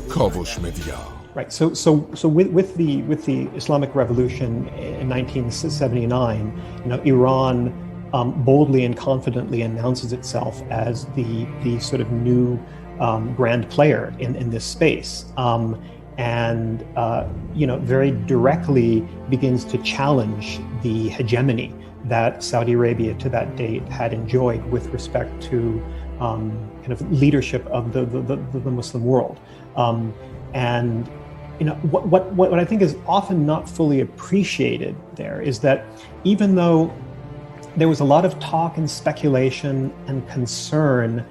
کاوش مدیا. Right. So with the Islamic Revolution in 1979, Iran boldly and confidently announces itself as the sort of new grand player in this space, and very directly begins to challenge the hegemony that Saudi Arabia to that date had enjoyed with respect to kind of leadership of the Muslim world. And what I think is often not fully appreciated there is that even though there was a lot of talk and speculation and concern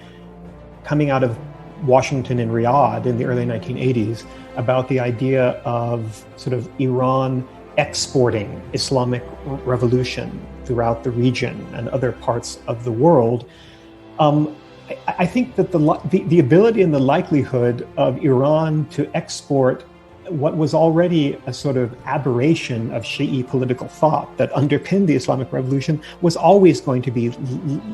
coming out of Washington and Riyadh in the early 1980s about the idea of sort of Iran exporting Islamic revolution throughout the region and other parts of the world, I think that the ability and the likelihood of Iran to export what was already a sort of aberration of Shi'i political thought that underpinned the Islamic Revolution was always going to be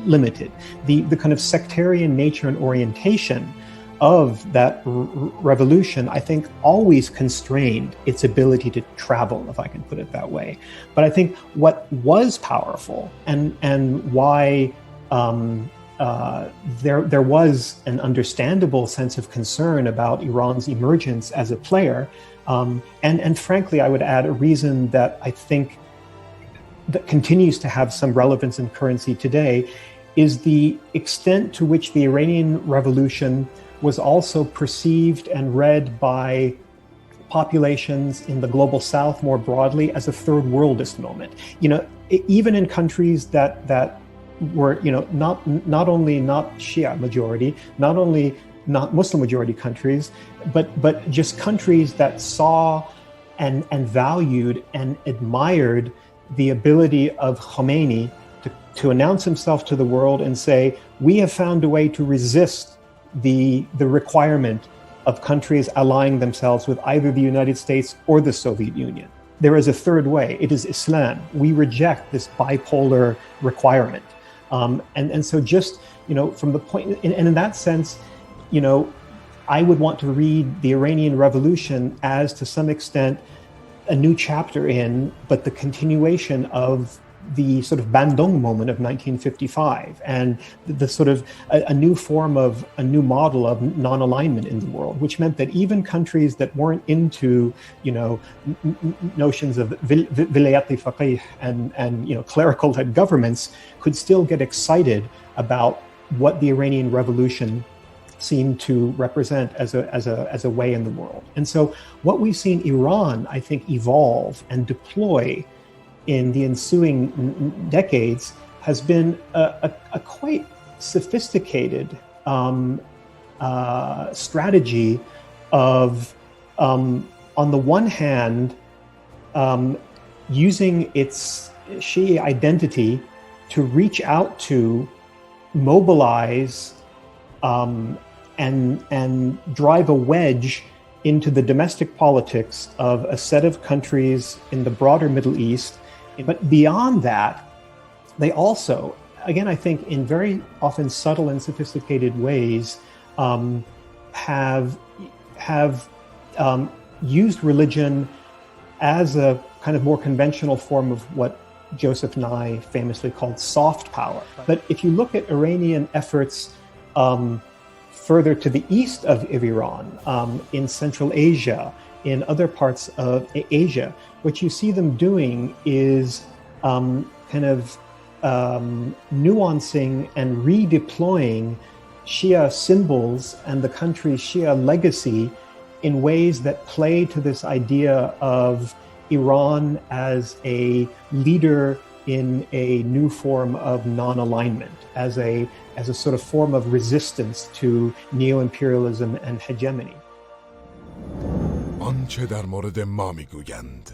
limited. The kind of sectarian nature and orientation of that revolution, I think, always constrained its ability to travel, if I can put it that way. But I think what was powerful and why there was an understandable sense of concern about Iran's emergence as a player, and frankly, I would add a reason that I think that continues to have some relevance and currency today, is the extent to which the Iranian Revolution was also perceived and read by populations in the global south more broadly as a third worldist moment. Even in countries that were, not only not Shia majority, not only not Muslim majority countries, but just countries that saw and valued and admired the ability of Khomeini to announce himself to the world and say, we have found a way to resist the requirement of countries allying themselves with either the United States or the Soviet Union. There is a third way. It is Islam. We reject this bipolar requirement. And so just, from the point, and in that sense, I would want to read the Iranian Revolution as, to some extent, a new chapter in, but the continuation of the sort of Bandung moment of 1955 and the sort of a new form of, a new model of non-alignment in the world, which meant that even countries that weren't into, notions of vilayat faqih and clerical-led governments could still get excited about what the Iranian Revolution seemed to represent as a way in the world. And so what we've seen Iran, I think, evolve and deploy in the ensuing decades has been a quite sophisticated strategy of, on the one hand, using its Shi'i identity to reach out to, mobilize, and drive a wedge into the domestic politics of a set of countries in the broader Middle East. But beyond that, they also, again, I think in very often subtle and sophisticated ways, have used religion as a kind of more conventional form of what Joseph Nye famously called soft power. But if you look at Iranian efforts further to the east of Iran, in Central Asia, in other parts of Asia, what you see them doing is kind of nuancing and redeploying Shia symbols and the country's Shia legacy in ways that play to this idea of Iran as a leader in a new form of non-alignment, as a sort of form of resistance to neo-imperialism and hegemony. آنچه در مورد ما میگویند